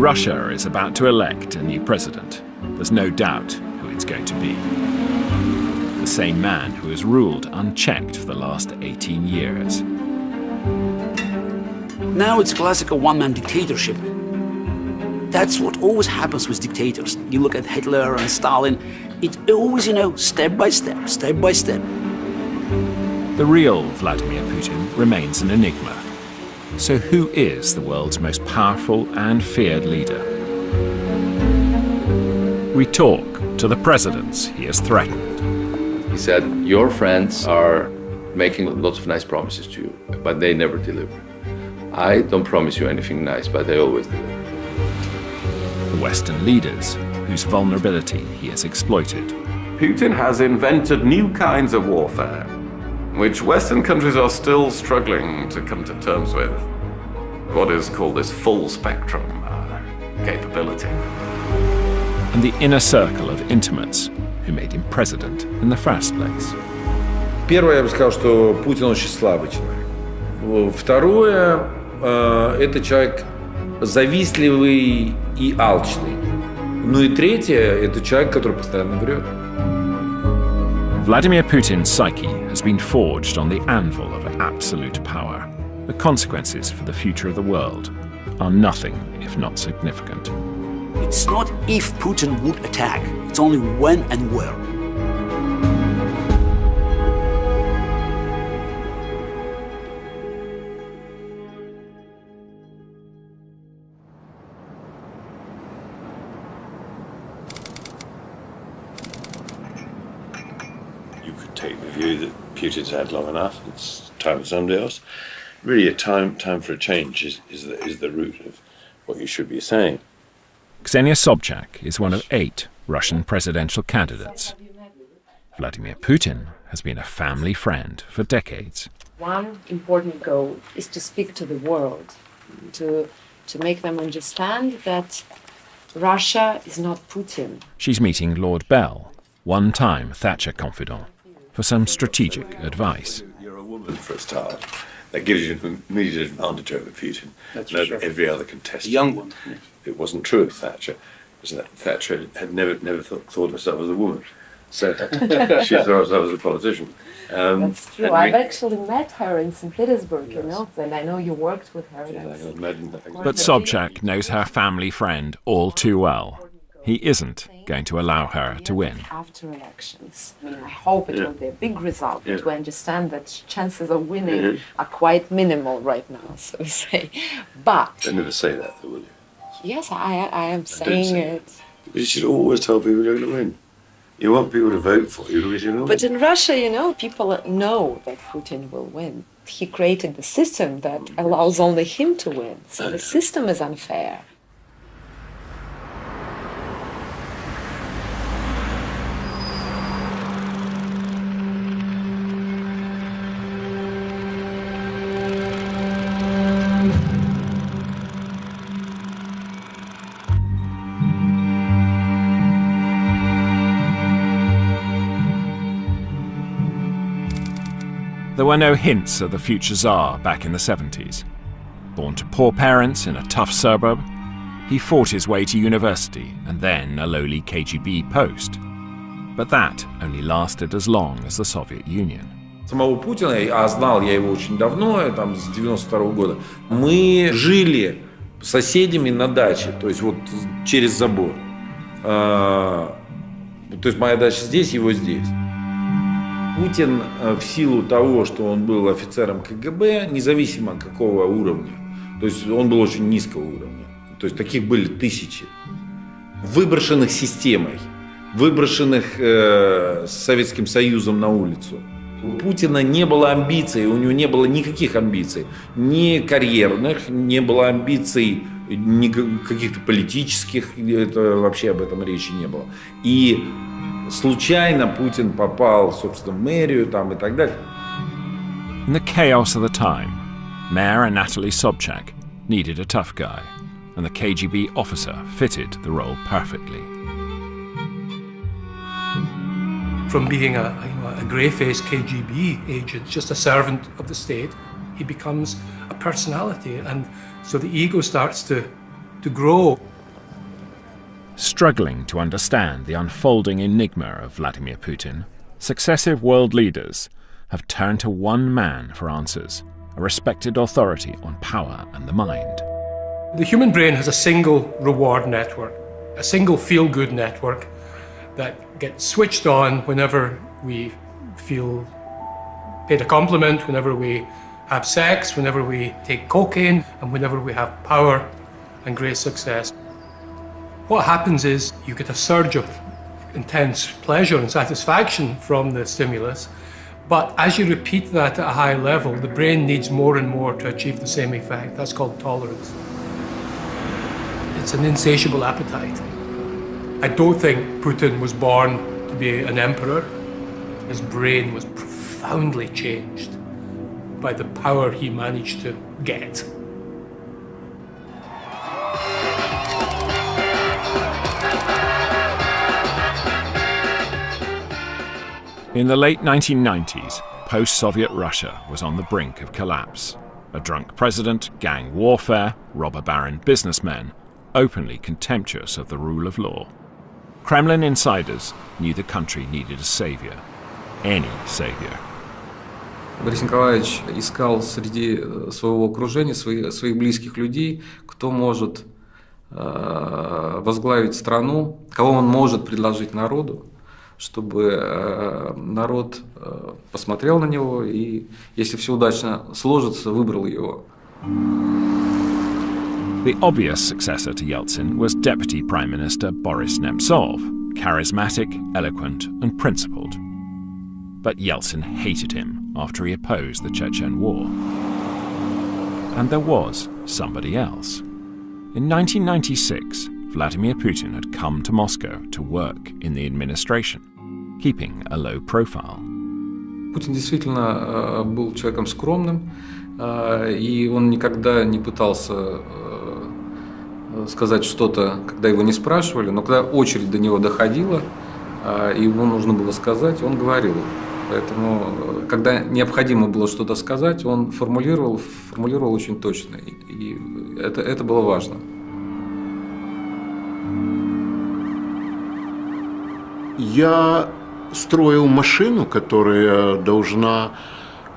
Russia is about to elect a new president. There's no doubt who it's going to be. The same man who has ruled unchecked for the last 18 years. Now it's classical one-man dictatorship. That's what always happens with dictators. You look at Hitler and Stalin, it's always, step by step, step by step. The real Vladimir Putin remains an enigma. So who is the world's most powerful and feared leader? We talk to the presidents he has threatened. He said, your friends are making lots of nice promises to you, but they never deliver. I don't promise you anything nice, but I always deliver. The Western leaders whose vulnerability he has exploited. Putin has invented new kinds of warfare, which Western countries are still struggling to come to terms with. What is called this full spectrum capability. And the inner circle of intimates who made him president in the first place. Первое, я бы сказал, что Путин очень слабый человек. Второе, это человек завистливый и алчный. Ну и третье, это человек, который постоянно врет. Vladimir Putin's psyche has been forged on the anvil of absolute power. The consequences for the future of the world are nothing if not significant. It's not if Putin would attack, it's only when and where. You could take the view that Putin's had long enough, it's time for somebody else. Really, a time for a change is the root of what you should be saying. Ksenia Sobchak is one of 8 Russian presidential candidates. Vladimir Putin has been a family friend for decades. One important goal is to speak to the world, to make them understand that Russia is not Putin. She's meeting Lord Bell, one-time Thatcher confidant, for some strategic advice. You're a woman for a start. That gives you an immediate advantage over Putin. That's and over sure. every other contestant. Young one. Yeah. It wasn't true of Thatcher. Thatcher had never thought of herself as a woman. So she saw herself as a politician. That's true. I've actually met her in St. Petersburg, and I know you worked with her. Yeah, I can imagine that. But Sobchak knows her family friend all too well. He isn't going to allow her to win. After elections, I hope it will be a big result, but we understand that chances of winning are quite minimal right now, so to say. But Don't never say that, though, will you? yes, I am saying it. You should always tell people you're going to win. You want people to vote for you because you're going to But win. in Russia, people know that Putin will win. He created the system that allows only him to win, so the system is unfair. There were no hints of the future Tsar back in the 70s. Born to poor parents in a tough suburb, he fought his way to university and then a lowly KGB post. But that only lasted as long as the Soviet Union. Самого Путина, а знал я его очень давно, с 92-го года, мы жили соседями на даче, то есть вот через забор. То есть моя дача здесь, его здесь. Путин в силу того, что он был офицером КГБ, независимо какого уровня, то есть он был очень низкого уровня, то есть таких были тысячи, выброшенных системой, выброшенных Советским Союзом на улицу. У Путина не было амбиций, у него не было никаких амбиций, ни карьерных, не было амбиций ни каких-то политических, это вообще об этом речи не было. И случайно Путин попал, собственно, в мэрию и так далее. In the chaos of the time, Mayor Anatoly Sobchak needed a tough guy, and the KGB officer fitted the role perfectly. From being a grey-faced KGB agent, just a servant of the state, he becomes a personality, and so the ego starts to grow. Struggling to understand the unfolding enigma of Vladimir Putin, successive world leaders have turned to one man for answers, a respected authority on power and the mind. The human brain has a single reward network, a single feel-good network that gets switched on whenever we feel paid a compliment, whenever we have sex, whenever we take cocaine, and whenever we have power and great success. What happens is you get a surge of intense pleasure and satisfaction from the stimulus, but as you repeat that at a high level, the brain needs more and more to achieve the same effect. That's called tolerance. It's an insatiable appetite. I don't think Putin was born to be an emperor. His brain was profoundly changed by the power he managed to get. In the late 1990s, post-Soviet Russia was on the brink of collapse. A drunk president, gang warfare, robber baron businessmen, openly contemptuous of the rule of law. Kremlin insiders knew the country needed a savior. Any savior. Борис Николаевич искал среди своего окружения, своих близких людей, кто может возглавить страну, кого он может предложить народу, чтобы народ посмотрел на него и, если все удачно сложится, выбрал его. The obvious successor to Yeltsin was Deputy Prime Minister Boris Nemtsov, charismatic, eloquent, and principled. But Yeltsin hated him after he opposed the Chechen War. And there was somebody else. In 1996, Vladimir Putin had come to Moscow to work in the administration, keeping a low profile. Путин действительно был человеком скромным, и он никогда не пытался сказать что-то, когда его не спрашивали, но когда очередь до него доходила, и ему нужно было сказать, он говорил. Поэтому, когда необходимо было что-то сказать, он формулировал очень точно, и это было важно. Я строил машину, которая должна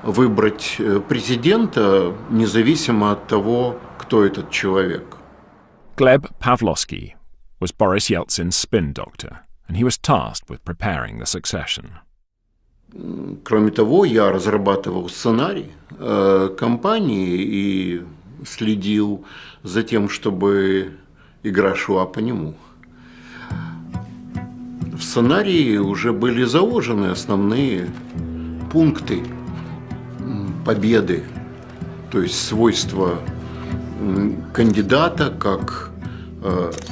выбрать президента, независимо от того, кто этот человек. Gleb Pavlovsky was Boris Yeltsin's spin doctor, and he was tasked with preparing the succession. Кроме того, я разрабатывал сценарий кампании и следил за тем, чтобы игра шла по нему. В сценарии уже были заложены основные пункты победы, то есть свойства кандидата как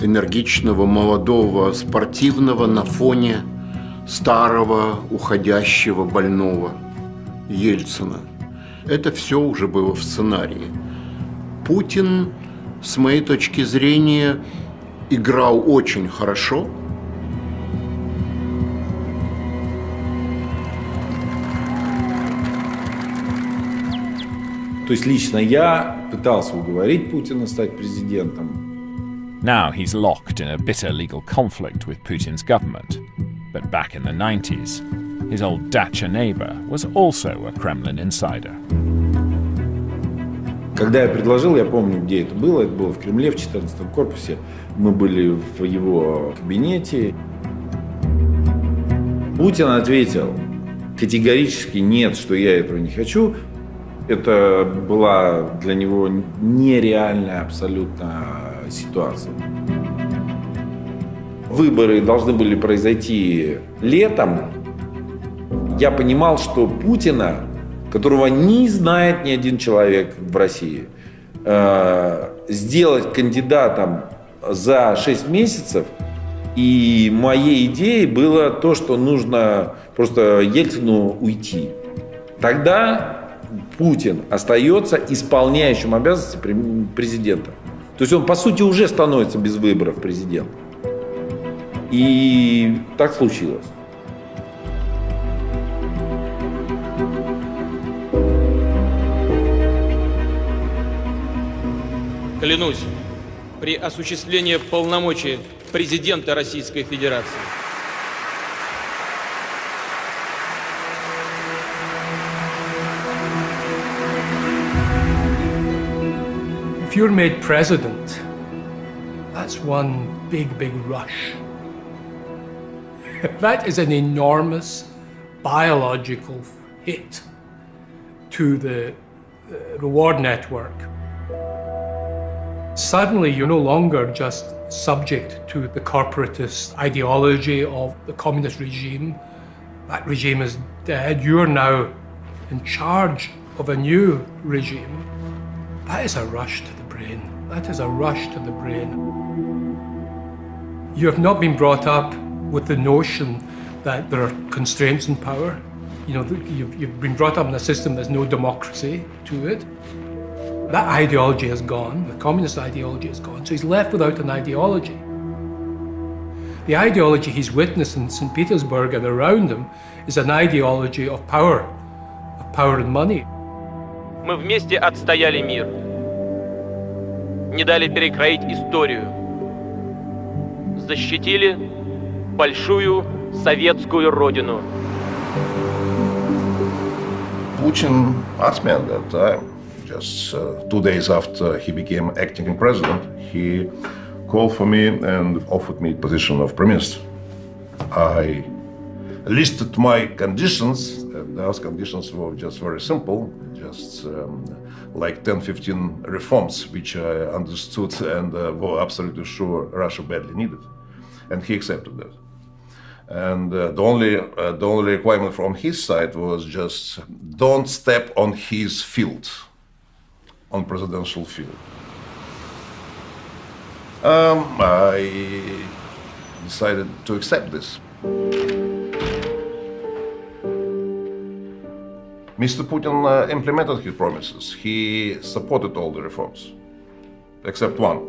энергичного, молодого, спортивного на фоне старого, уходящего, больного Ельцина. Это все уже было в сценарии. Путин, с моей точки зрения, играл очень хорошо. То есть лично я пытался уговорить Путина стать президентом. Now he's locked in a bitter legal conflict with Putin's government. But back in the 90s, his old dacha neighbor was also a Kremlin insider. Когда я предложил, я помню, где это было в Кремле, в 14-м корпусе. Мы были в его кабинете. Путин ответил категорически нет, что я этого не хочу. Это была для него нереальная абсолютно ситуация. Выборы должны были произойти летом. Я понимал, что Путина, которого не знает ни один человек в России, сделать кандидатом за 6 месяцев. И моей идеей было то, что нужно просто Ельцину уйти. Тогда Путин остается исполняющим обязанности президента. То есть он, по сути, уже становится без выборов президентом. И так случилось. Клянусь, при осуществлении полномочий президента Российской Федерации. If you're made president, that's one big rush. That is an enormous biological hit to the reward network. Suddenly, you're no longer just subject to the corporatist ideology of the communist regime. That regime is dead. You're now in charge of a new regime. That is a rush to the brain. That is a rush to the brain. You have not been brought up with the notion that there are constraints in power. You know, you've been brought up in a system there's no democracy to it. That ideology has gone, the communist ideology has gone, so he's left without an ideology. The ideology he's witnessed in St. Petersburg and around him is an ideology of power and money. Мы вместе отстояли мир, не дали перекроить историю, защитили большую советскую родину. Putin asked me at that time, just 2 days after he became acting president, he called for me and offered me the position of prime minister. I listed my conditions, and those conditions were just very simple, just like 10-15 reforms, which I understood and were absolutely sure Russia badly needed. And he accepted that. And the only requirement from his side was just don't step on his field, on presidential field. I decided to accept this. Mr. Putin implemented his promises. He supported all the reforms, except one,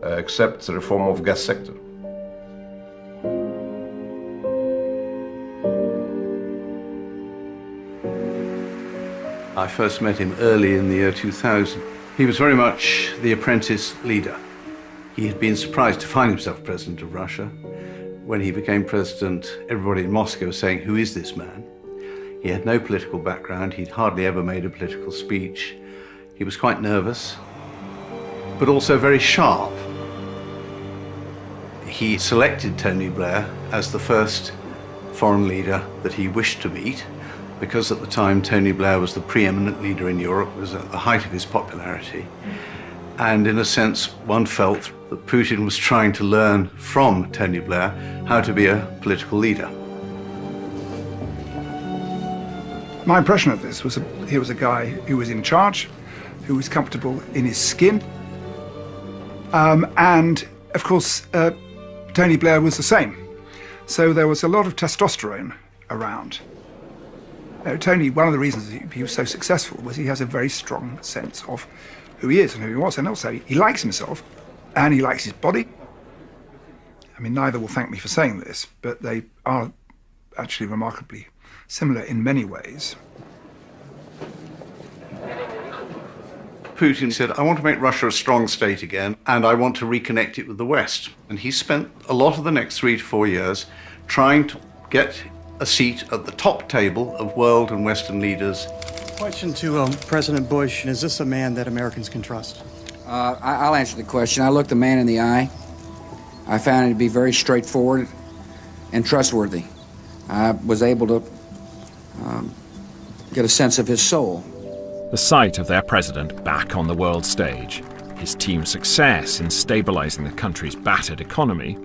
except the reform of gas sector. I first met him early in the year 2000. He was very much the apprentice leader. He had been surprised to find himself president of Russia. When he became president, everybody in Moscow was saying, "Who is this man?" He had no political background. He'd hardly ever made a political speech. He was quite nervous, but also very sharp. He selected Tony Blair as the first foreign leader that he wished to meet, because at the time Tony Blair was the preeminent leader in Europe, was at the height of his popularity. And in a sense, one felt that Putin was trying to learn from Tony Blair how to be a political leader. My impression of this was he was a guy who was in charge, who was comfortable in his skin. And of course, Tony Blair was the same. So there was a lot of testosterone around. Tony, one of the reasons he was so successful was he has a very strong sense of who he is and who he was. And also, he likes himself and he likes his body. I mean, neither will thank me for saying this, but they are actually remarkably similar in many ways. Putin said, "I want to make Russia a strong state again, and I want to reconnect it with the West." And he spent a lot of the next 3 to 4 years trying to get a seat at the top table of world and Western leaders. Question to President Bush, is this a man that Americans can trust? I'll answer the question. I looked the man in the eye. I found him to be very straightforward and trustworthy. I was able to get a sense of his soul. The sight of their president back on the world stage, his team's success in stabilizing the country's battered economy,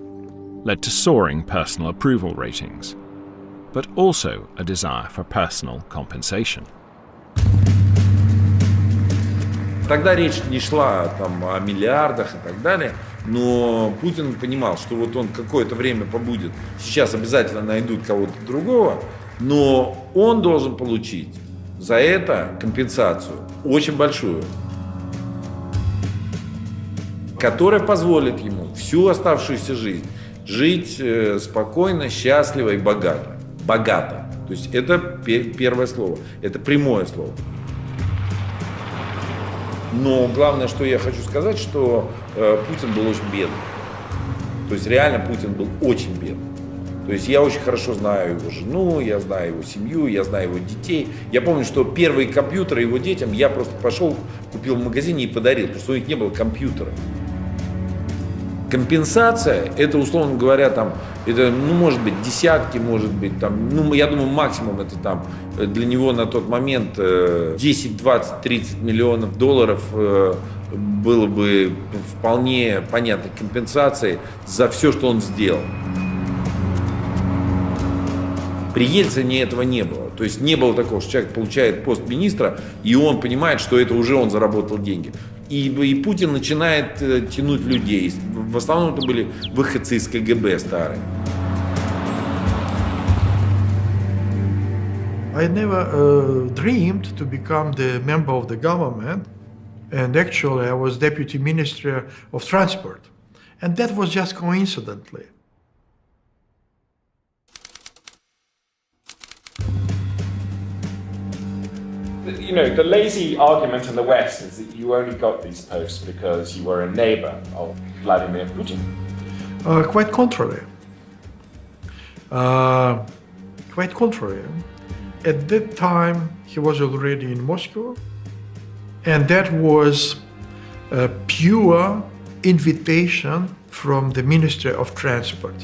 led to soaring personal approval ratings, but also a desire for personal compensation. Тогда речь не шла там о миллиардах и так далее, но Путин понимал, что вот он какое-то время побудет, сейчас обязательно найдут кого-то другого, но он должен получить за это компенсацию очень большую, которая позволит ему всю оставшуюся жизнь жить спокойно, счастливо и богато. Богато. То есть это первое слово, это прямое слово. Но главное, что я хочу сказать, что Путин был очень бедный. То есть реально Путин был очень бедный. То есть я очень хорошо знаю его жену, я знаю его семью, я знаю его детей. Я помню, что первые компьютеры его детям я просто пошел, купил в магазине и подарил, потому что у них не было компьютера. Компенсация, это, условно говоря, там, это, ну, может быть, десятки, может быть, там, ну, я думаю, максимум это там для него на тот момент 10, 20, 30 миллионов долларов было бы вполне понятной компенсацией за все, что он сделал. При Ельцине этого не было. То есть не было такого, что человек получает пост министра, и он понимает, что это уже он заработал деньги. И Путин начинает тянуть людей. В основном это были выходцы из КГБ старые. I never dreamed to become the member of the government, and actually I was deputy minister of transport, and that was just coincidentally. You know, the lazy argument in the West is that you only got these posts because you were a neighbor of Vladimir Putin. Quite contrary. Quite contrary. At that time, he was already in Moscow, and that was a pure invitation from the Ministry of Transport.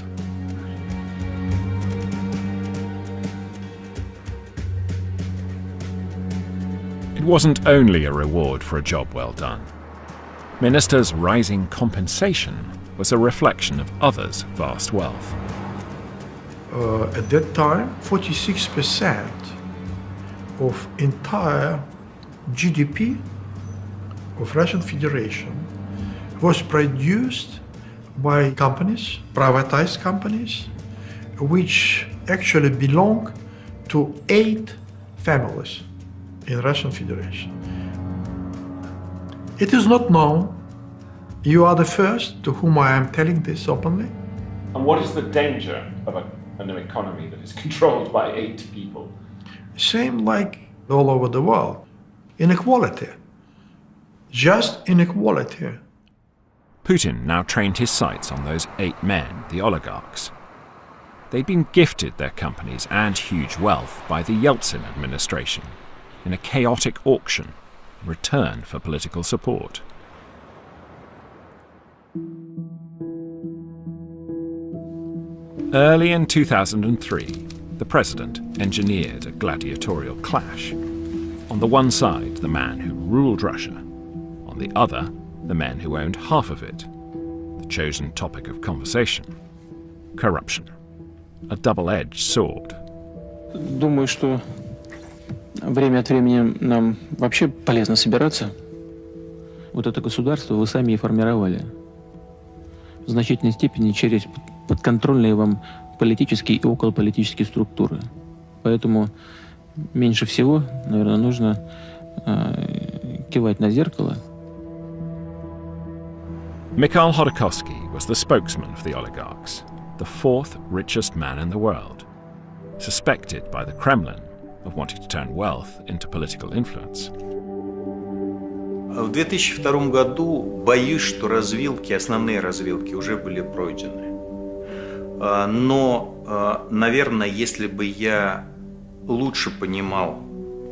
It wasn't only a reward for a job well done. Ministers' rising compensation was a reflection of others' vast wealth. At that time, 46% of entire GDP of Russian Federation was produced by companies, privatized companies, which actually belong to 8 families in Russian Federation. It is not known. You are the first to whom I am telling this openly. And what is the danger of an economy that is controlled by 8 people? Same like all over the world. Inequality. Just inequality. Putin now trained his sights on those 8 men, the oligarchs. They'd been gifted their companies and huge wealth by the Yeltsin administration in a chaotic auction in return for political support. Early in 2003, the president engineered a gladiatorial clash. On the one side, the man who ruled Russia. On the other, the men who owned half of it. The chosen topic of conversation: corruption. A double-edged sword. Думаю, что время от времени нам вообще полезно собираться. Вот это государство вы сами и формировали. В значительной степени через подконтрольные вам политические и околополитические структуры. Поэтому меньше всего, наверное, нужно кивать на зеркало. Mikhail Khodorkovsky was the spokesman for the oligarchs, the 4th richest man in the world, suspected by the Kremlin of wanting to turn wealth into political influence. В 2002 году боюсь, что основные развилки уже были пройдены. Но, наверное, если бы я лучше понимал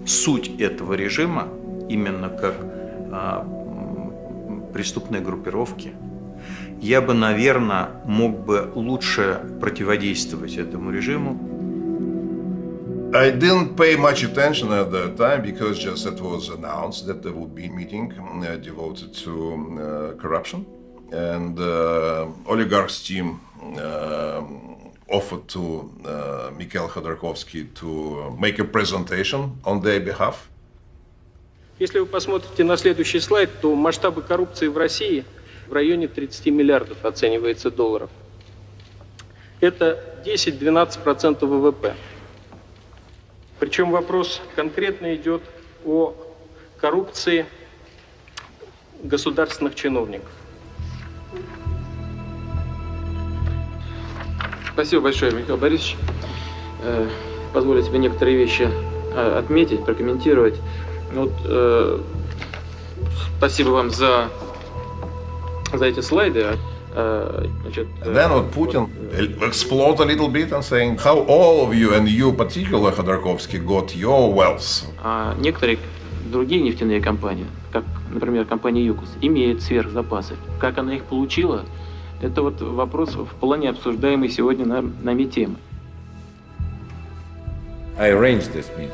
суть этого режима, именно как преступной группировки, я бы, наверное, мог бы лучше противодействовать этому режиму. I didn't pay much attention at that time because just it was announced that there would be a meeting devoted to corruption, and oligarchs team offered to Mikhail Khodorkovsky to make a presentation on their behalf. Если вы посмотрите на следующий слайд, то масштабы коррупции в России в районе 30 миллиардов оценивается долларов. Это 10-12% ВВП. Причем вопрос конкретно идет о коррупции государственных чиновников. Спасибо большое, Михаил Борисович. Позволю себе некоторые вещи отметить, прокомментировать. Вот, спасибо вам за эти слайды. And then Putin exploded a little bit and saying how all of you, and you particular, Khodorkovsky, got your wealth. Некоторые другие нефтяные компании, как, например, компания ЮКОС, имеют сверхзапасы. Как она их получила, это вот вопрос в плане обсуждаемой сегодня нами темы. I arranged this meeting.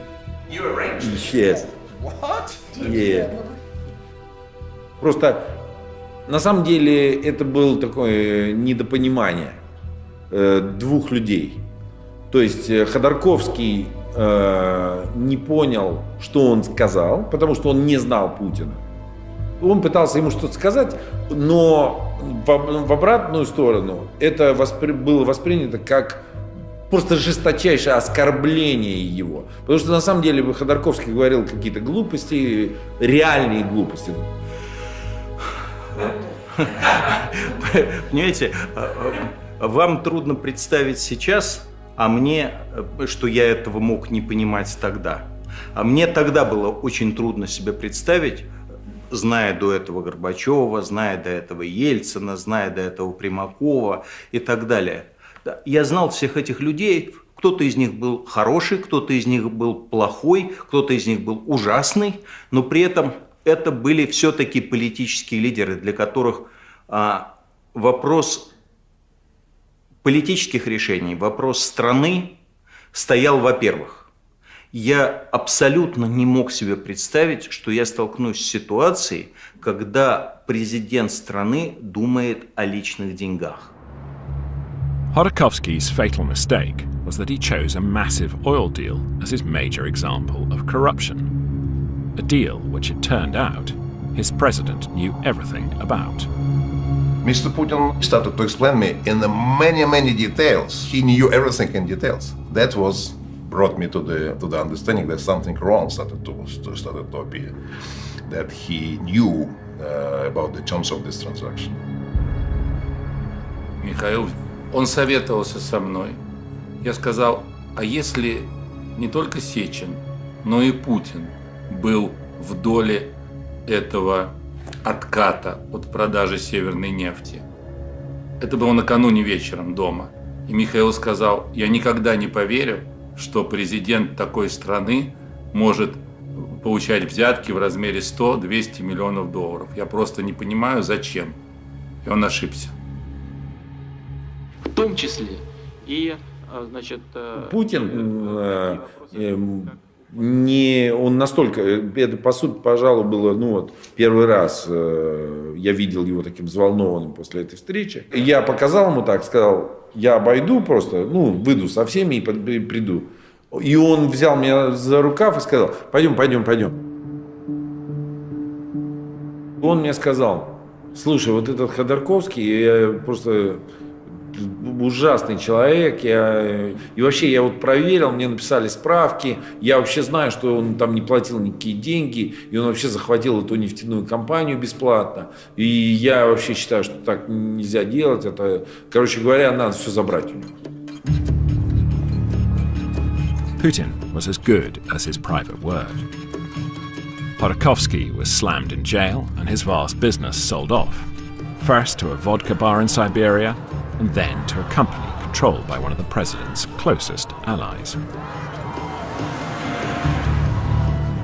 You arranged it? Yes. What? Yeah. Просто на самом деле это было такое недопонимание двух людей. То есть Ходорковский не понял, что он сказал, потому что он не знал Путина. Он пытался ему что-то сказать, но в обратную сторону это было воспринято как просто жесточайшее оскорбление его. Потому что на самом деле Ходорковский говорил какие-то глупости, реальные глупости. Понимаете, вам трудно представить сейчас, а мне, что я этого мог не понимать тогда. А мне тогда было очень трудно себе представить, зная до этого Горбачева, зная до этого Ельцина, зная до этого Примакова и так далее. Я знал всех этих людей, кто-то из них был хороший, кто-то из них был плохой, кто-то из них был ужасный, но при этом это были все-таки политические лидеры, для которых вопрос политических решений, вопрос страны стоял, во-первых. Я абсолютно не мог себе представить, что я столкнусь с ситуацией, когда президент страны думает о личных деньгах. Khodorkovsky's fatal mistake was that he chose a massive oil deal as his major example of corruption. A deal which, it turned out, his president knew everything about. Mr. Putin started to explain me in the many details. He knew everything in details. That was brought me to the understanding that something wrong started to appear. That he knew about the terms of this transaction. Михаил, он советовался со мной. Я сказал, а если не только Сечин, но и Путин был в доле этого отката от продажи северной нефти. Это было накануне вечером дома. И Михаил сказал, я никогда не поверю, что президент такой страны может получать взятки в размере 100-200 миллионов долларов. Я просто не понимаю, зачем. И он ошибся. В том числе и, значит... Путин он настолько, это по сути, пожалуй, было, первый раз я видел его таким взволнованным после этой встречи. Я показал ему так, сказал, я обойду просто, выйду со всеми и приду. И он взял меня за рукав и сказал, пойдем. Он мне сказал, слушай, вот этот Ходорковский, я просто... ужасный человек, и вообще я вот проверил, мне написали справки, я вообще знаю, что он там не платил никакие деньги, и он вообще захватил эту нефтяную компанию бесплатно, и я вообще считаю, что так нельзя делать, это, короче говоря, надо все забрать у него. Putin was as good as his private word. Khodorkovsky was slammed in jail and his vast business sold off, first to a vodka bar in Siberia, and then to a company controlled by one of the president's closest allies.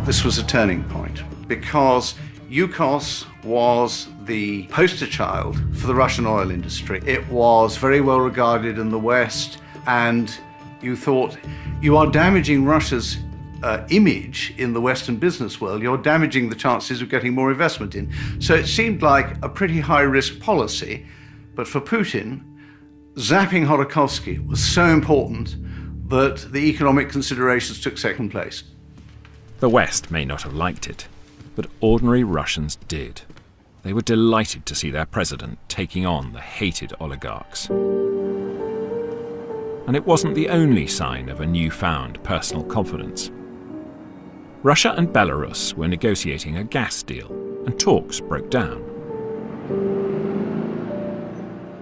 This was a turning point because Yukos was the poster child for the Russian oil industry. It was very well regarded in the West, and you thought, you are damaging Russia's image in the Western business world, you're damaging the chances of getting more investment in. So it seemed like a pretty high-risk policy, but for Putin, zapping Khodorkovsky was so important that the economic considerations took second place. The West may not have liked it, but ordinary Russians did. They were delighted to see their president taking on the hated oligarchs. And it wasn't the only sign of a newfound personal confidence. Russia and Belarus were negotiating a gas deal, and talks broke down.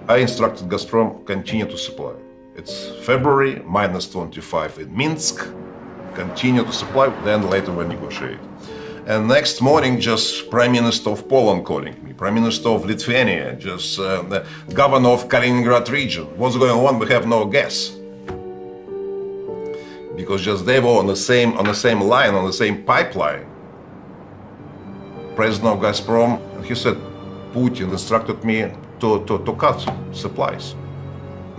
I instructed Gazprom continue to supply. It's February, -25 in Minsk. Continue to supply, then later we'll negotiate. And next morning, just Prime Minister of Poland calling me, Prime Minister of Lithuania, just the governor of Kaliningrad region. What's going on? We have no gas. Because just they were on the same line, on the same pipeline. President of Gazprom, he said, Putin instructed me to cut supplies.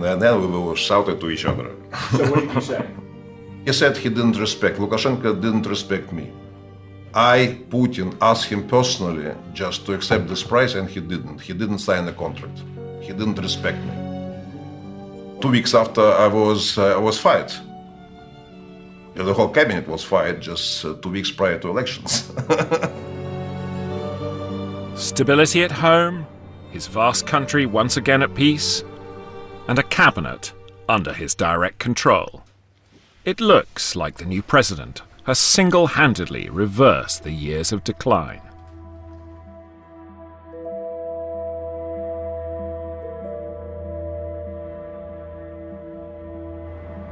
And then we were shouting to each other. So what did you say? He said he didn't respect, Lukashenko didn't respect me. I, Putin, asked him personally just to accept this price, and he didn't. He didn't sign the contract. He didn't respect me. 2 weeks after I was fired. The whole cabinet was fired just 2 weeks prior to elections. Stability at home, his vast country once again at peace, and a cabinet under his direct control. It looks like the new president has single-handedly reversed the years of decline.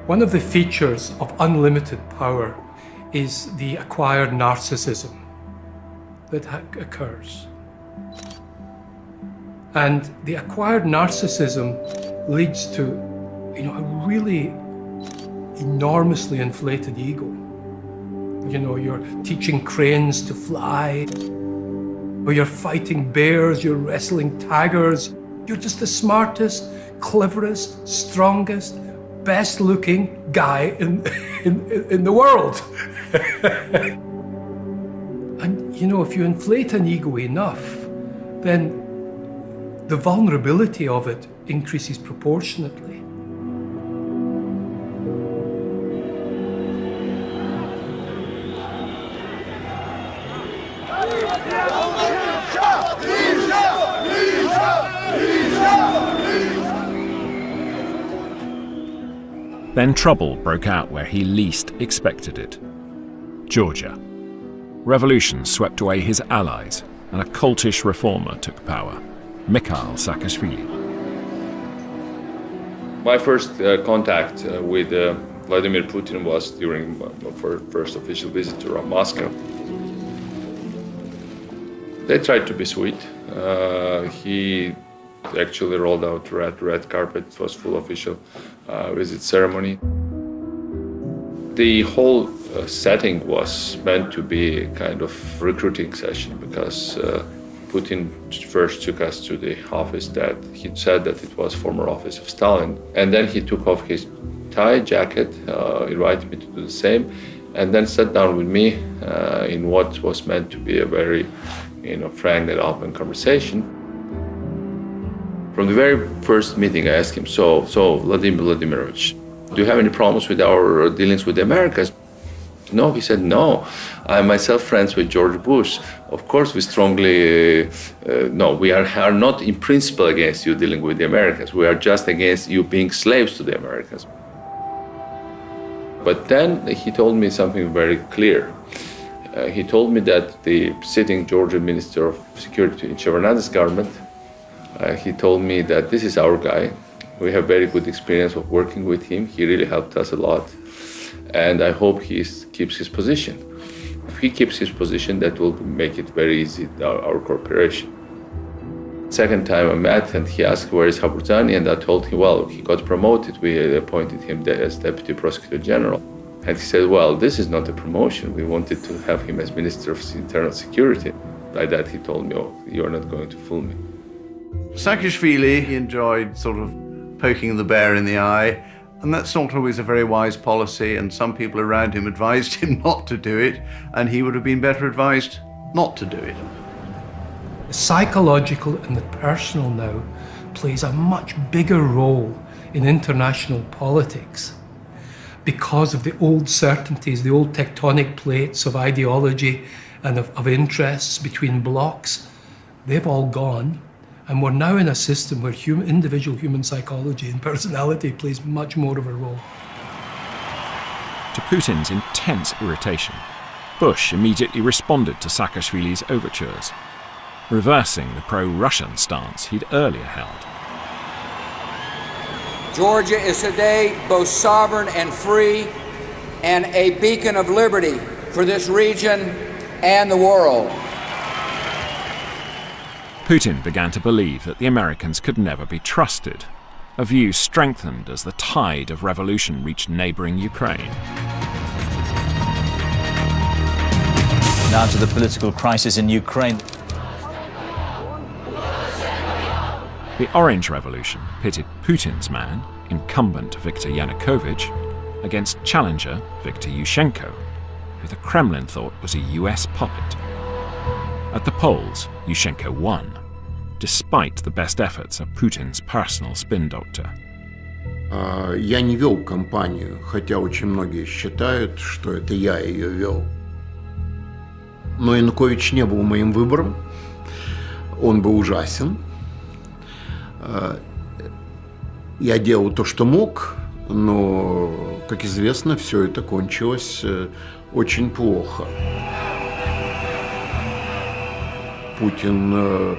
One of the features of unlimited power is the acquired narcissism that occurs. And the acquired narcissism leads to, a really enormously inflated ego. You're teaching cranes to fly, or you're fighting bears, you're wrestling tigers. You're just the smartest, cleverest, strongest, best-looking guy in the world. And if you inflate an ego enough, then the vulnerability of it increases proportionately. Then trouble broke out where he least expected it. Georgia. Revolution swept away his allies, and a cultish reformer took power, Mikhail Saakashvili. My first contact with Vladimir Putin was during my first official visit to Moscow. They tried to be sweet. He actually rolled out red carpet. It was full official visit ceremony. The whole setting was meant to be a kind of recruiting session because Putin first took us to the office that he said that it was former office of Stalin. And then he took off his tie, jacket, invited me to do the same, and then sat down with me in what was meant to be a very frank and open conversation. From the very first meeting, I asked him, so Vladimir Vladimirovich, do you have any problems with our dealings with the Americas? No, he said, no. I'm myself friends with George Bush. Of course, we strongly, no, we are not in principle against you dealing with the Americas. We are just against you being slaves to the Americans. But then he told me something very clear. He told me that the sitting Georgian Minister of Security in Shevardnadze's government, he told me that this is our guy. We have very good experience of working with him. He really helped us a lot. And I hope he keeps his position. If he keeps his position, that will make it very easy, our cooperation. Second time I met and he asked, where is Haburtani? And I told him, well, he got promoted. We appointed him as Deputy Prosecutor General. And he said, well, this is not a promotion. We wanted to have him as Minister of Internal Security. By that he told me, oh, you're not going to fool me. Saakashvili enjoyed sort of poking the bear in the eye, and that's not always a very wise policy, and some people around him advised him not to do it, and he would have been better advised not to do it. The psychological and the personal now plays a much bigger role in international politics because of the old certainties, the old tectonic plates of ideology and of interests between blocs. They've all gone. And we're now in a system where individual human psychology and personality plays much more of a role. To Putin's intense irritation, Bush immediately responded to Saakashvili's overtures, reversing the pro-Russian stance he'd earlier held. Georgia is today both sovereign and free, and a beacon of liberty for this region and the world. Putin began to believe that the Americans could never be trusted, a view strengthened as the tide of revolution reached neighbouring Ukraine. Now to the political crisis in Ukraine. The Orange Revolution pitted Putin's man, incumbent Viktor Yanukovych, against challenger Viktor Yushchenko, who the Kremlin thought was a US puppet. At the polls, Yushchenko won, despite the best efforts of Putin's personal spin doctor. Я не вел кампанию, хотя очень многие считают, что это я ее вел. Но Янукович не был моим выбором. Он был ужасен. Я делал то, что мог, но, как известно, все это кончилось очень плохо. Путин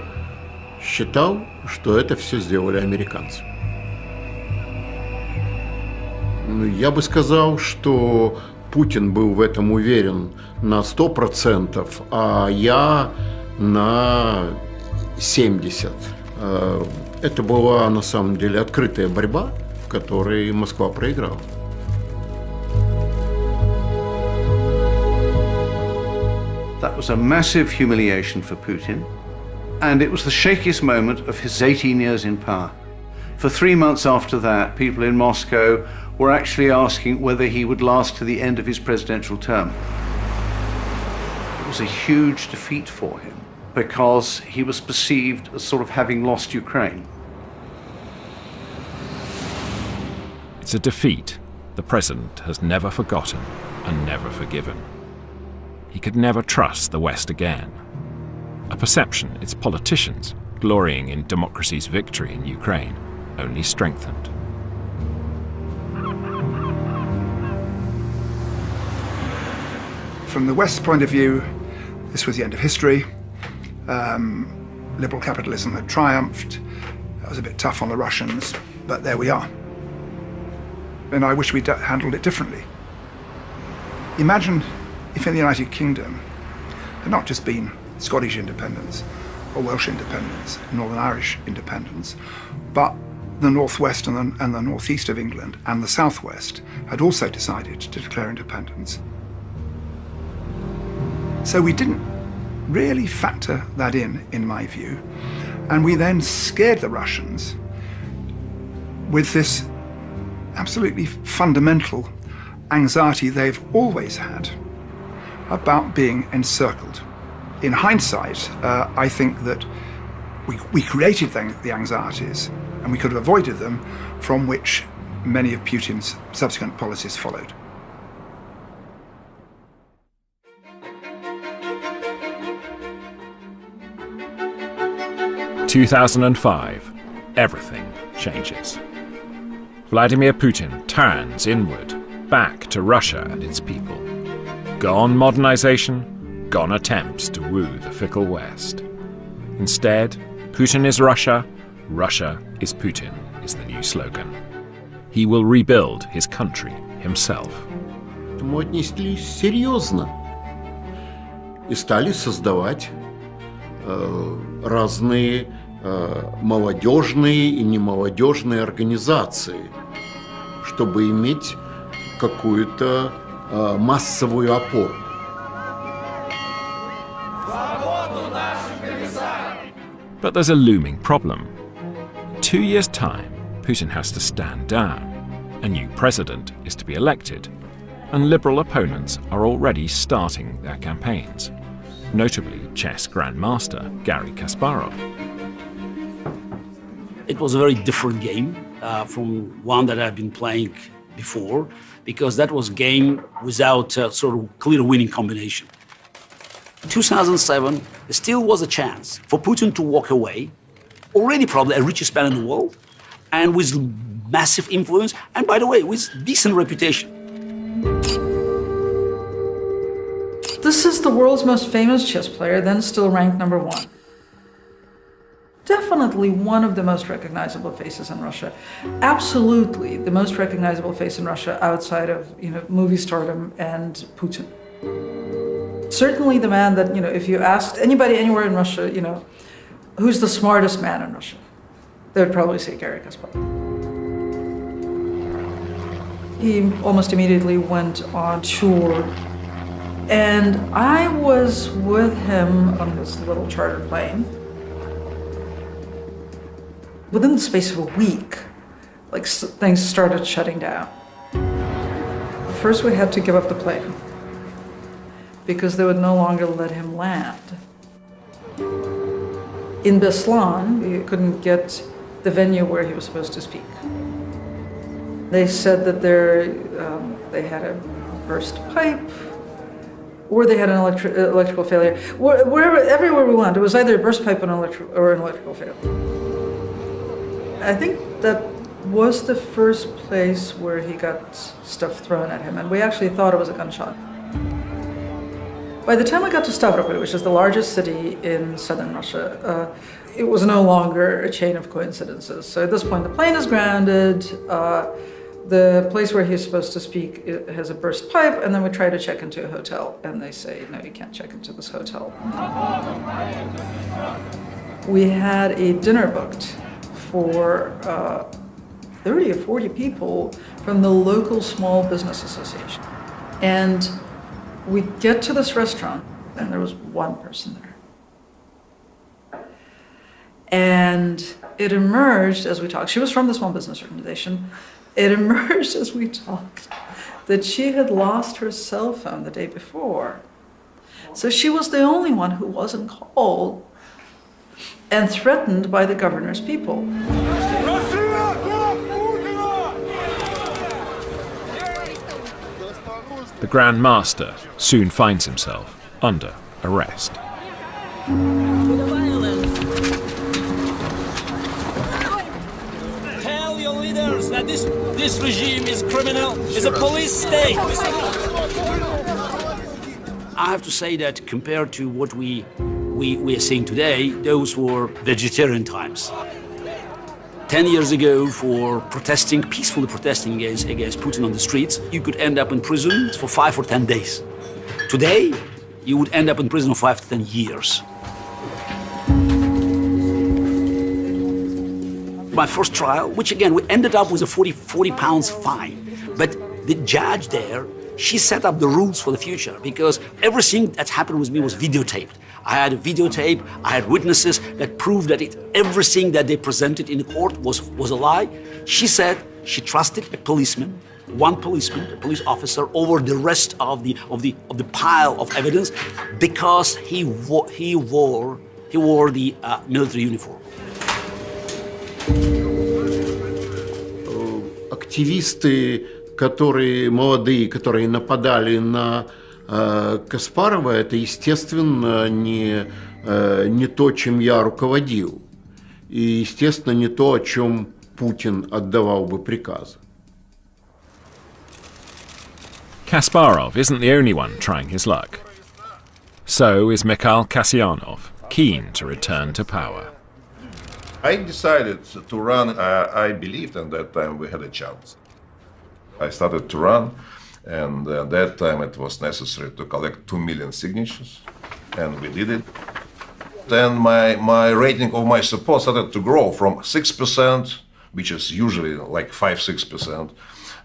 считал, что это все сделали американцы. Я бы сказал, что Путин был в этом уверен на 100%, а я на 70%. Это была на самом деле открытая борьба, в которой Москва проиграла. That was a massive humiliation for Putin, and it was the shakiest moment of his 18 years in power. For 3 months after that, people in Moscow were actually asking whether he would last to the end of his presidential term. It was a huge defeat for him, because he was perceived as sort of having lost Ukraine. It's a defeat the president has never forgotten and never forgiven. He could never trust the West again. A perception its politicians, glorying in democracy's victory in Ukraine, only strengthened. From the West's point of view, this was the end of history. Liberal capitalism had triumphed. That was a bit tough on the Russians, but there we are. And I wish we'd handled it differently. Imagine if in the United Kingdom had not just been Scottish independence or Welsh independence, Northern Irish independence, but the northwest and the northeast of England and the southwest had also decided to declare independence. So we didn't really factor that in my view, and we then scared the Russians with this absolutely fundamental anxiety they've always had about being encircled. In hindsight, I think that we created the anxieties, and we could have avoided them, from which many of Putin's subsequent policies followed. In 2005, everything changes. Vladimir Putin turns inward, back to Russia and its people. Gone modernization, gone attempts to woo the fickle West. Instead, Putin is Russia, Russia is Putin is the new slogan. He will rebuild his country himself. Мы отнеслись серьезно и стали создавать разные молодежные и немолодежные организации, чтобы иметь какую-то массовую опору. But there's a looming problem. In 2 years' time, Putin has to stand down. A new president is to be elected, and liberal opponents are already starting their campaigns, notably chess grandmaster Garry Kasparov. It was a very different game from one that I've been playing before, because that was a game without a sort of clear winning combination. In 2007, there still was a chance for Putin to walk away, already probably a richest man in the world, and with massive influence, and by the way, with decent reputation. This is the world's most famous chess player, then still ranked #1. Definitely one of the most recognizable faces in Russia. Absolutely the most recognizable face in Russia outside of, movie stardom and Putin. Certainly the man that, if you asked anybody anywhere in Russia, who's the smartest man in Russia, they would probably say Garry Kasparov. He almost immediately went on tour, and I was with him on his little charter plane. Within the space of a week, things started shutting down. First, we had to give up the plane because they would no longer let him land. In Beslan, we couldn't get the venue where he was supposed to speak. They said that they had a burst pipe, or they had an electrical failure. Everywhere we went, it was either a burst pipe or an electrical failure. I think that was the first place where he got stuff thrown at him, and we actually thought it was a gunshot. By the time I got to Stavropol, which is the largest city in southern Russia, it was no longer a chain of coincidences. So at this point, the plane is grounded, the place where he's supposed to speak has a burst pipe, and then we try to check into a hotel, and they say, no, you can't check into this hotel. We had a dinner booked for 30 or 40 people from the local small business association. And we get to this restaurant, and there was one person there. And it emerged as we talked, she was from the small business organization, it emerged as we talked that she had lost her cell phone the day before. So she was the only one who wasn't called and threatened by the governor's people. The Grand Master soon finds himself under arrest. Tell your leaders that this regime is criminal, is a police state. I have to say that compared to what we are seeing today, those were vegetarian times. 10 years ago, for peacefully protesting against Putin on the streets, you could end up in prison for 5 or 10 days. Today, you would end up in prison for 5 to 10 years. My first trial, which again, we ended up with a 40 pounds fine. But the judge there, she set up the rules for the future because everything that happened with me was videotaped. I had a videotape, I had witnesses that proved that everything that they presented in the court was a lie. She said she trusted a policeman, one policeman, a police officer, over the rest of the pile of evidence because he wore the military uniform. Активисты, молодые, которые нападали на Каспарова, это, естественно, не то, чем я руководил. И, естественно, не то, о чем Путин отдавал бы приказы. Kasparov isn't the only one trying his luck. So is Mikhail Kasyanov, keen to return to power. I decided to run. I believed at that time we had a chance. I started to run, and at that time it was necessary to collect 2 million signatures, and we did it. Then my rating of my support started to grow from 6%, which is usually like 5-6%,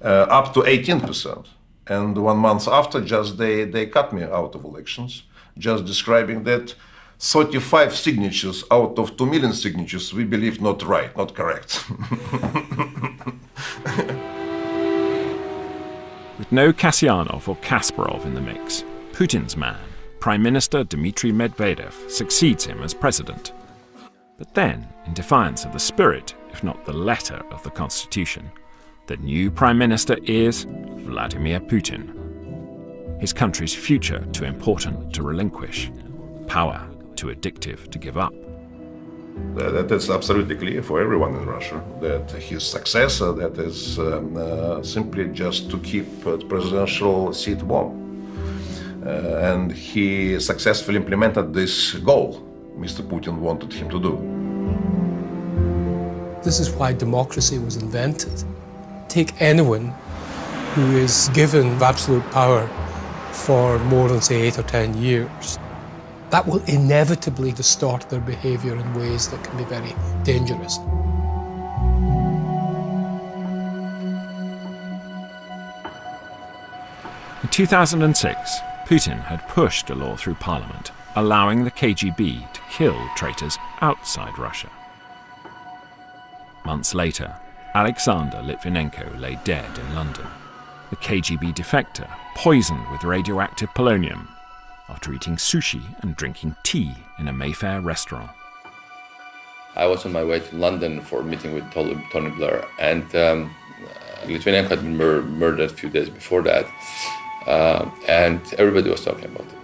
up to 18%. And 1 month after, just they cut me out of elections, just describing that 35 signatures out of 2 million signatures we believe not right, not correct. With no Kasyanov or Kasparov in the mix, Putin's man, Prime Minister Dmitry Medvedev, succeeds him as president. But then, in defiance of the spirit, if not the letter of the constitution, the new Prime Minister is Vladimir Putin. His country's future too important to relinquish, power too addictive to give up. That is absolutely clear for everyone in Russia, that his successor, that is simply just to keep the presidential seat warm. And he successfully implemented this goal Mr. Putin wanted him to do. This is why democracy was invented. Take anyone who is given absolute power for more than, say, 8 or 10 years, that will inevitably distort their behaviour in ways that can be very dangerous. In 2006, Putin had pushed a law through parliament allowing the KGB to kill traitors outside Russia. Months later, Alexander Litvinenko lay dead in London. The KGB defector poisoned with radioactive polonium after eating sushi and drinking tea in a Mayfair restaurant. I was on my way to London for a meeting with Tony Blair, and Litvinenko had been murdered a few days before that, and everybody was talking about it.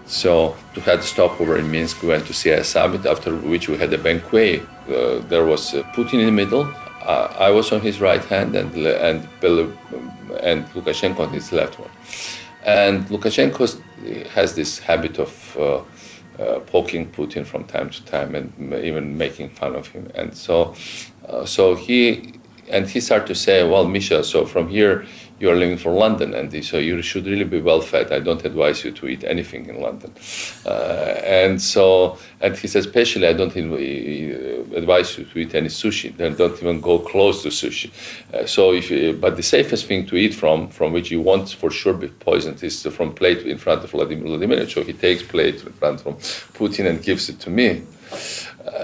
So we had a stopover in Minsk. We went to see a summit, after which we had a banquet. There was Putin in the middle. I was on his right hand, and Lukashenko on his left one. And Lukashenko has this habit of poking Putin from time to time and even making fun of him. And so he started to say, well, Misha, so from here you are leaving for London, and so you should really be well fed. I don't advise you to eat anything in London. And he says, especially I don't advise you to eat any sushi. Then don't even go close to sushi. But the safest thing to eat from which you won't for sure be poisoned, is from plate in front of Vladimir. So he takes plate in front from Putin and gives it to me.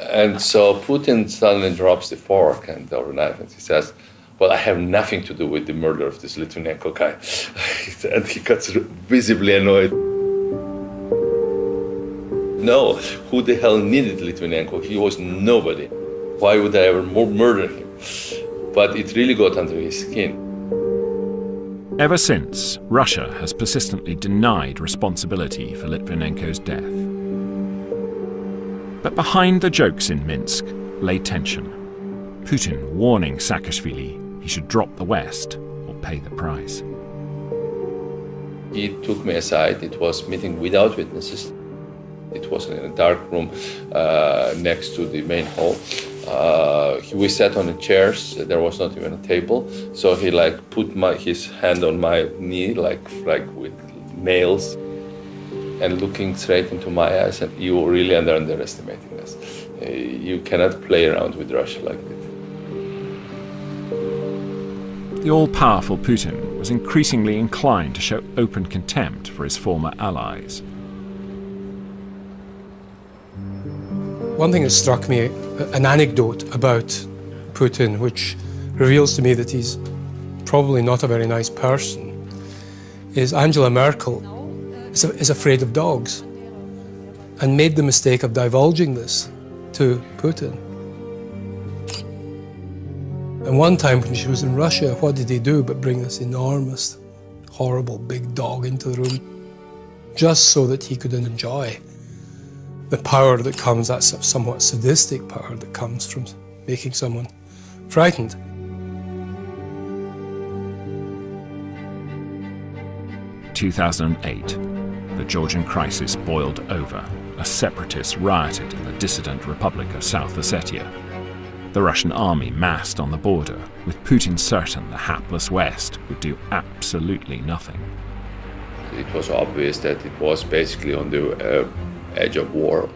And so Putin suddenly drops the fork and or knife, and he says, well, I have nothing to do with the murder of this Litvinenko guy. And he got visibly annoyed. No, who the hell needed Litvinenko? He was nobody. Why would I ever murder him? But it really got under his skin. Ever since, Russia has persistently denied responsibility for Litvinenko's death. But behind the jokes in Minsk lay tension. Putin warning Saakashvili he should drop the West or pay the price. He took me aside. It was meeting without witnesses. It was in a dark room next to the main hall. We sat on the chairs. There was not even a table. So he put his hand on my knee, like with nails, and looking straight into my eyes. And you really are underestimating us. You cannot play around with Russia like that. The all-powerful Putin was increasingly inclined to show open contempt for his former allies. One thing that struck me, an anecdote about Putin, which reveals to me that he's probably not a very nice person, is Angela Merkel is afraid of dogs and made the mistake of divulging this to Putin. And one time when she was in Russia, what did he do but bring this enormous, horrible big dog into the room just so that he could enjoy the power that comes, that somewhat sadistic power that comes from making someone frightened. In 2008, the Georgian crisis boiled over as separatists rioted in the dissident Republic of South Ossetia. The Russian army massed on the border, with Putin certain the hapless West would do absolutely nothing. It was obvious that it was basically on the edge of war.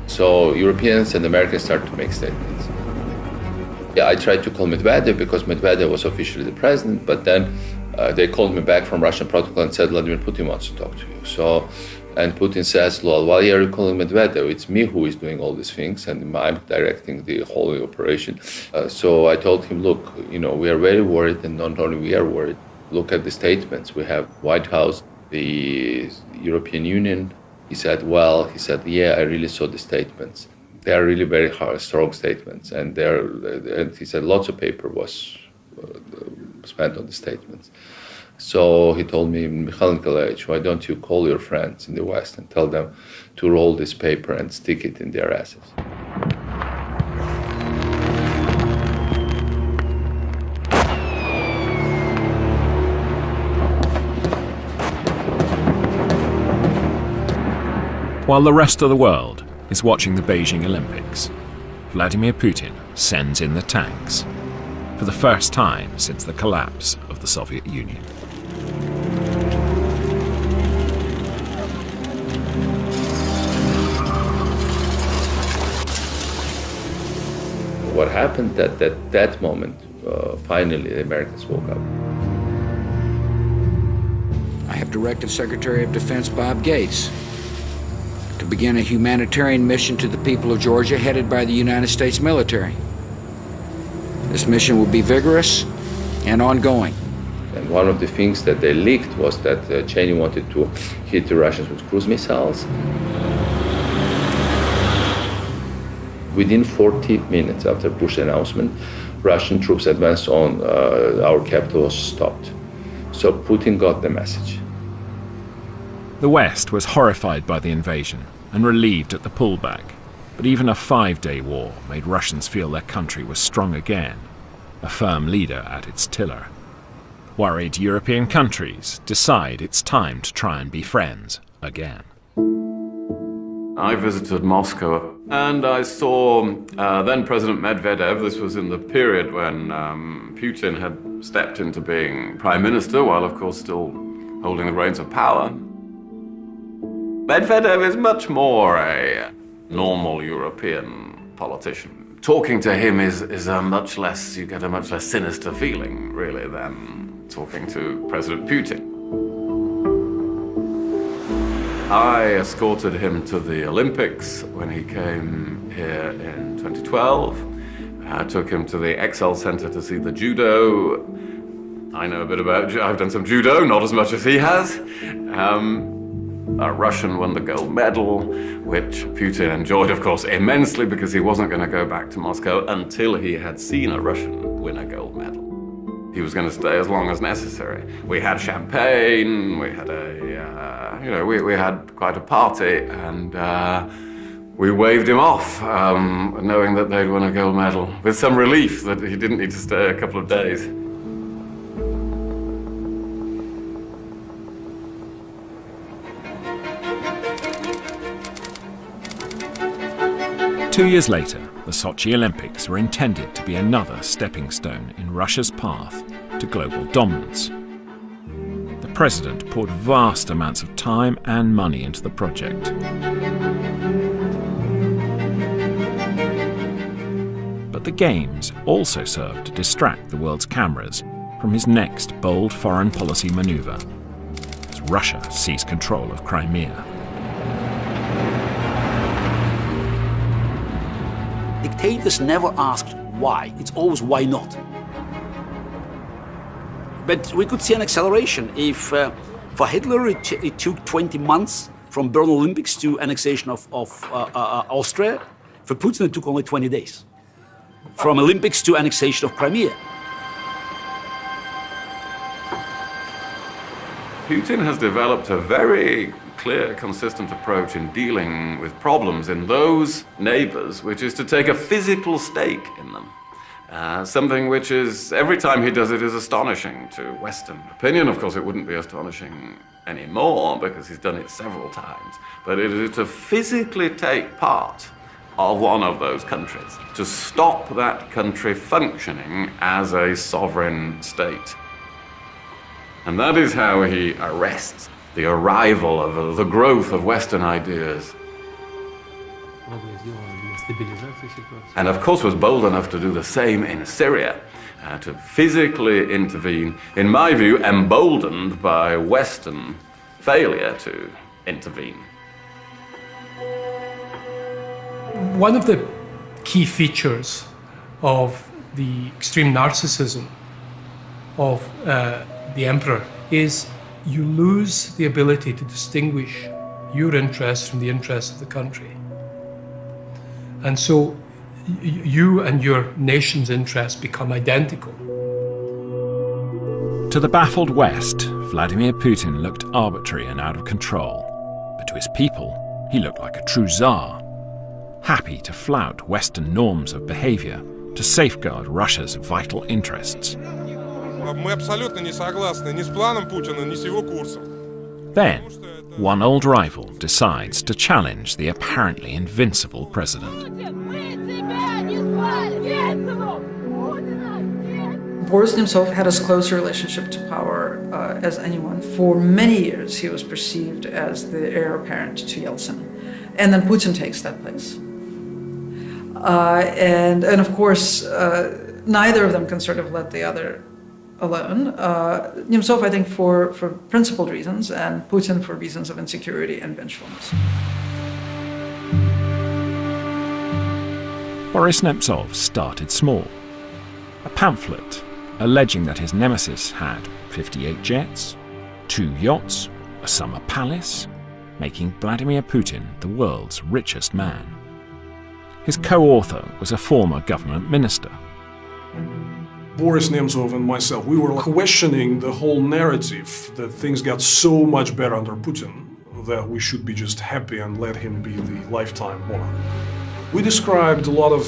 So Europeans and Americans started to make statements. Yeah, I tried to call Medvedev because Medvedev was officially the president, but then they called me back from Russian protocol and said, Vladimir Putin wants to talk to you. And Putin says, well, why are you calling Medvedev? It's me who is doing all these things, and I'm directing the whole operation. So I told him, look, we are very worried, and not only we are worried. Look at the statements. We have White House, the European Union. He said, yeah, I really saw the statements. They are really very strong statements. And he said lots of paper was spent on the statements. So he told me, Mikhail Nikolaevich, why don't you call your friends in the West and tell them to roll this paper and stick it in their asses? While the rest of the world is watching the Beijing Olympics, Vladimir Putin sends in the tanks for the first time since the collapse of the Soviet Union. happened that that moment, finally, the Americans woke up. I have directed Secretary of Defense Bob Gates to begin a humanitarian mission to the people of Georgia headed by the United States military. This mission will be vigorous and ongoing. And one of the things that they leaked was that Cheney wanted to hit the Russians with cruise missiles. Within 40 minutes after Bush's announcement, Russian troops advanced on our capital was stopped. So Putin got the message. The West was horrified by the invasion and relieved at the pullback, but even a 5-day war made Russians feel their country was strong again, a firm leader at its tiller. Worried European countries decide it's time to try and be friends again. I visited Moscow and I saw then President Medvedev. This was in the period when Putin had stepped into being prime minister, while of course still holding the reins of power. Medvedev is much more a normal European politician. Talking to him is a much less, you get a much less sinister feeling, really, than talking to President Putin. I escorted him to the Olympics when he came here in 2012. I took him to the Excel Center to see the judo. I know a bit about, I've done some judo, not as much as he has. A Russian won the gold medal, which Putin enjoyed, of course, immensely because he wasn't going to go back to Moscow until he had seen a Russian win a gold medal. He was going to stay as long as necessary. We had champagne, we had we had quite a party, and we waved him off, knowing that they'd won a gold medal, with some relief that he didn't need to stay a couple of days. Two years later, the Sochi Olympics were intended to be another stepping stone in Russia's path to global dominance. The president poured vast amounts of time and money into the project. But the Games also served to distract the world's cameras from his next bold foreign policy maneuver, as Russia seized control of Crimea. Dictators never asked why. It's always why not. But we could see an acceleration if, for Hitler, it took 20 months from Berlin Olympics to annexation of Austria. For Putin, it took only 20 days. From Olympics to annexation of Crimea. Putin has developed a very clear, consistent approach in dealing with problems in those neighbors, which is to take a physical stake in them. Something which is, every time he does it, is astonishing to Western opinion. Of course, it wouldn't be astonishing anymore because he's done it several times. But it is to physically take part of one of those countries, to stop that country functioning as a sovereign state. And that is how he arrests the arrival of the growth of Western ideas. And of course was bold enough to do the same in Syria, to physically intervene, in my view, emboldened by Western failure to intervene. One of the key features of the extreme narcissism of the emperor is you lose the ability to distinguish your interests from the interests of the country. And so you and your nation's interests become identical. To the baffled West, Vladimir Putin looked arbitrary and out of control. But to his people, he looked like a true czar, happy to flout Western norms of behavior to safeguard Russia's vital interests. Мы абсолютно не согласны ни с планом Путина, ни с его курсом. Then, one old rival decides to challenge the apparently invincible president. Boris himself had as close a relationship to power as anyone. For many years, he was perceived as the heir apparent to Yeltsin. And then Putin takes that place. And of course, neither of them can sort of let the other alone. Nemtsov, I think, for principled reasons, and Putin for reasons of insecurity and vengefulness. Boris Nemtsov started small. A pamphlet alleging that his nemesis had 58 jets, 2 yachts, a summer palace, making Vladimir Putin the world's richest man. His co-author was a former government minister. Boris Nemtsov and myself, we were questioning the whole narrative that things got so much better under Putin that we should be just happy and let him be the lifetime monarch. We described a lot of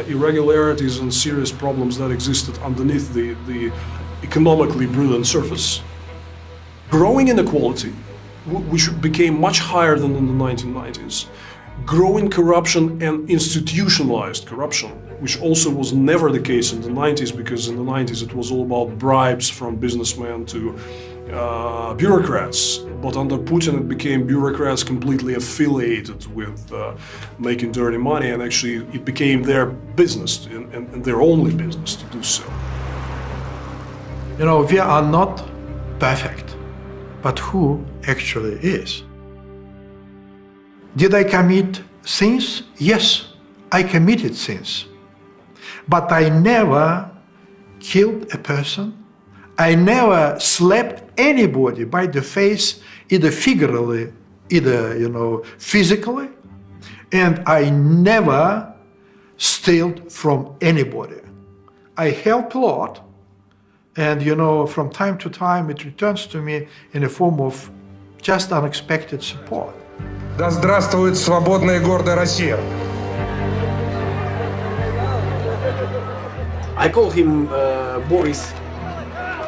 irregularities and serious problems that existed underneath the economically brilliant surface. Growing inequality, which became much higher than in the 1990s. Growing corruption and institutionalized corruption, which also was never the case in the 90s, because in the 90s it was all about bribes from businessmen to bureaucrats. But under Putin it became bureaucrats completely affiliated with making dirty money, and actually it became their business and their only business to do so. You know, we are not perfect, but who actually is? Did I commit sins? Yes, I committed sins. But I never killed a person. I never slapped anybody by the face, either figuratively, either, physically. And I never stole from anybody. I helped a lot. And, from time to time, it returns to me in a form of just unexpected support. Да здравствует свободная и гордая Россия! I call him Boris,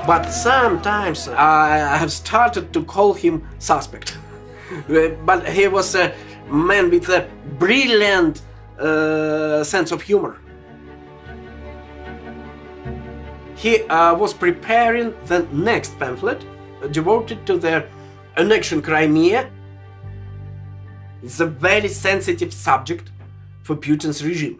but sometimes I have started to call him suspect. But he was a man with a brilliant sense of humor. He was preparing the next pamphlet devoted to the annexion Crimea. It's a very sensitive subject for Putin's regime.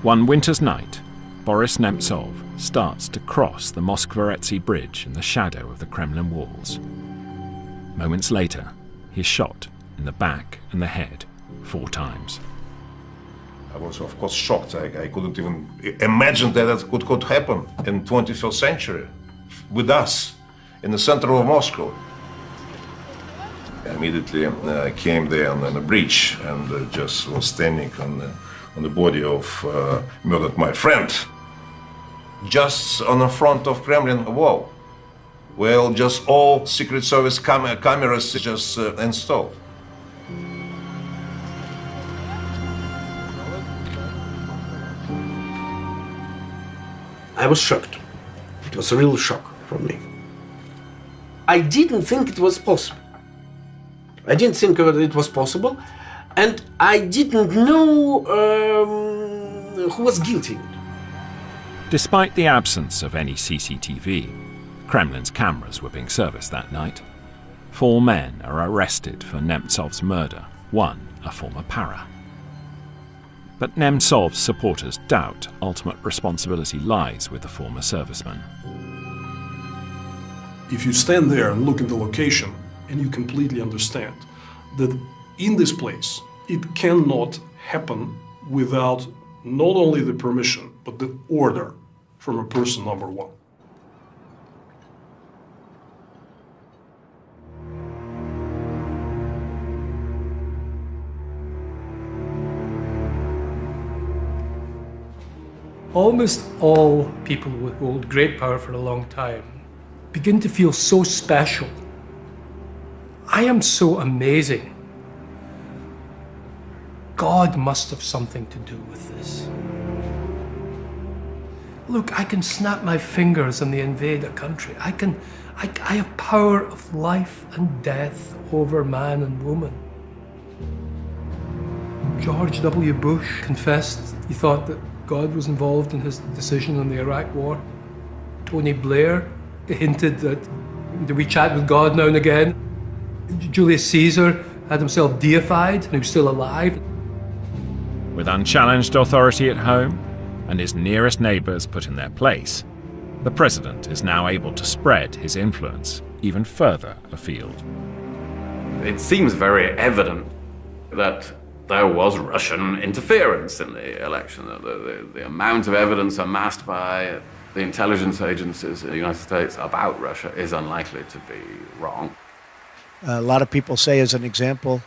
One winter's night, Boris Nemtsov starts to cross the Moskvoretsky Bridge in the shadow of the Kremlin walls. Moments later, he's shot in the back and the head 4 times. I was, of course, shocked. I couldn't even imagine that it could happen in the 21st century with us in the center of Moscow. I immediately came there on the bridge and just was standing on the body of murdered my friend, just on the front of Kremlin wall. Well, just all Secret Service cameras just installed. I was shocked. It was a real shock for me. I didn't think it was possible. I didn't think it was possible, and I didn't know who was guilty. Despite the absence of any CCTV, Kremlin's cameras were being serviced that night. 4 men are arrested for Nemtsov's murder, one a former para. But Nemtsov's supporters doubt ultimate responsibility lies with the former serviceman. If you stand there and look at the location, and you completely understand that in this place, it cannot happen without not only the permission, but the order from a person number 1. Almost all people who hold great power for a long time begin to feel so special. I am so amazing. God must have something to do with this. Look, I can snap my fingers and they invade a country. I have power of life and death over man and woman. George W. Bush confessed he thought that God was involved in his decision on the Iraq War. Tony Blair hinted that we chat with God now and again. Julius Caesar had himself deified and he was still alive. With unchallenged authority at home and his nearest neighbours put in their place, the president is now able to spread his influence even further afield. It seems very evident that there was Russian interference in the election. The amount of evidence amassed by the intelligence agencies in the United States about Russia is unlikely to be wrong. A lot of people say, as an example,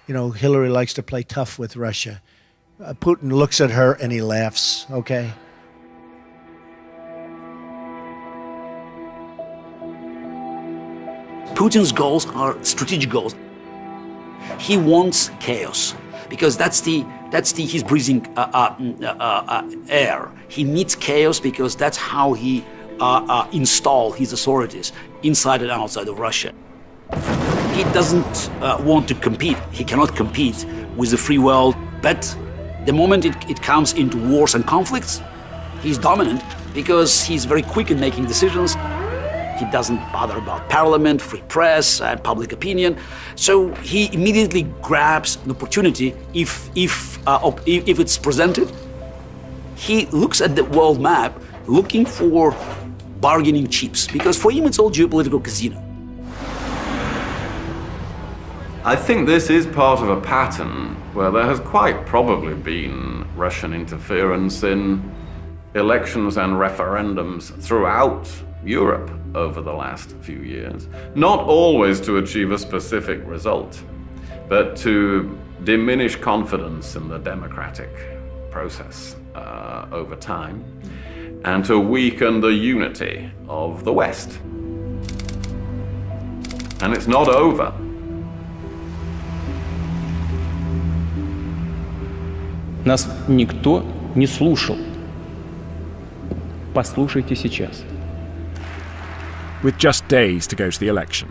Hillary likes to play tough with Russia. Putin looks at her and he laughs, okay? Putin's goals are strategic goals. He wants chaos because that's his breathing air. He needs chaos because that's how he install his authorities inside and outside of Russia. He doesn't want to compete. He cannot compete with the free world. But the moment it comes into wars and conflicts, he's dominant because he's very quick in making decisions. He doesn't bother about parliament, free press, and public opinion. So he immediately grabs an opportunity if it's presented. He looks at the world map looking for bargaining chips because for him it's all geopolitical casino. I think this is part of a pattern where there has quite probably been Russian interference in elections and referendums throughout Europe over the last few years, not always to achieve a specific result, but to diminish confidence in the democratic process over time, and to weaken the unity of the West. And it's not over. Нас никто не слушал. Послушайте сейчас. With just days to go to the election,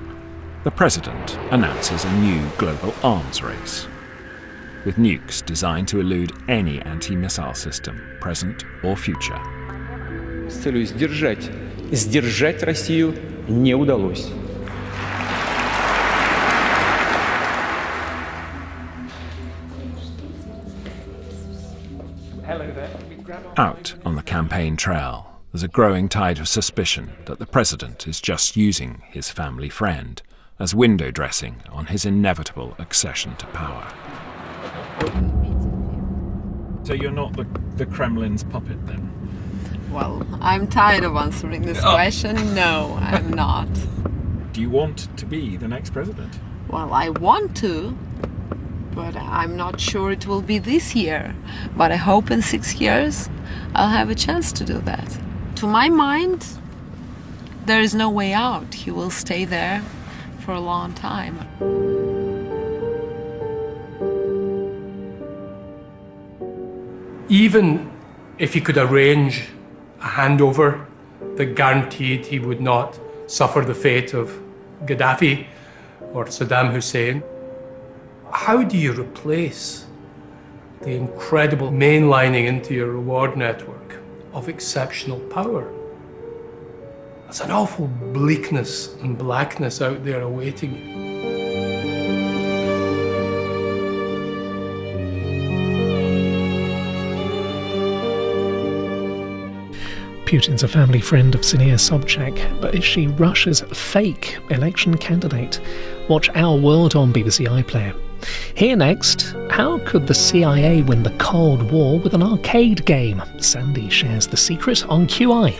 the president announces a new global arms race, with nukes designed to elude any anti-missile system, present or future. С целью сдержать Россию не удалось. Out on the campaign trail, there's a growing tide of suspicion that the president is just using his family friend as window dressing on his inevitable accession to power. So you're not the Kremlin's puppet then? Well, I'm tired of answering this question. No, I'm not. Do you want to be the next president? Well, I want to, but I'm not sure it will be this year. But I hope in 6 years I'll have a chance to do that. To my mind, there is no way out. He will stay there for a long time. Even if he could arrange a handover that guaranteed he would not suffer the fate of Gaddafi or Saddam Hussein, how do you replace the incredible mainlining into your reward network of exceptional power? There's an awful bleakness and blackness out there awaiting you. Putin's a family friend of Ksenia Sobchak, but is she Russia's fake election candidate? Watch Our World on BBC iPlayer. Here next, how could the CIA win the Cold War with an arcade game? Sandy shares the secret on QI.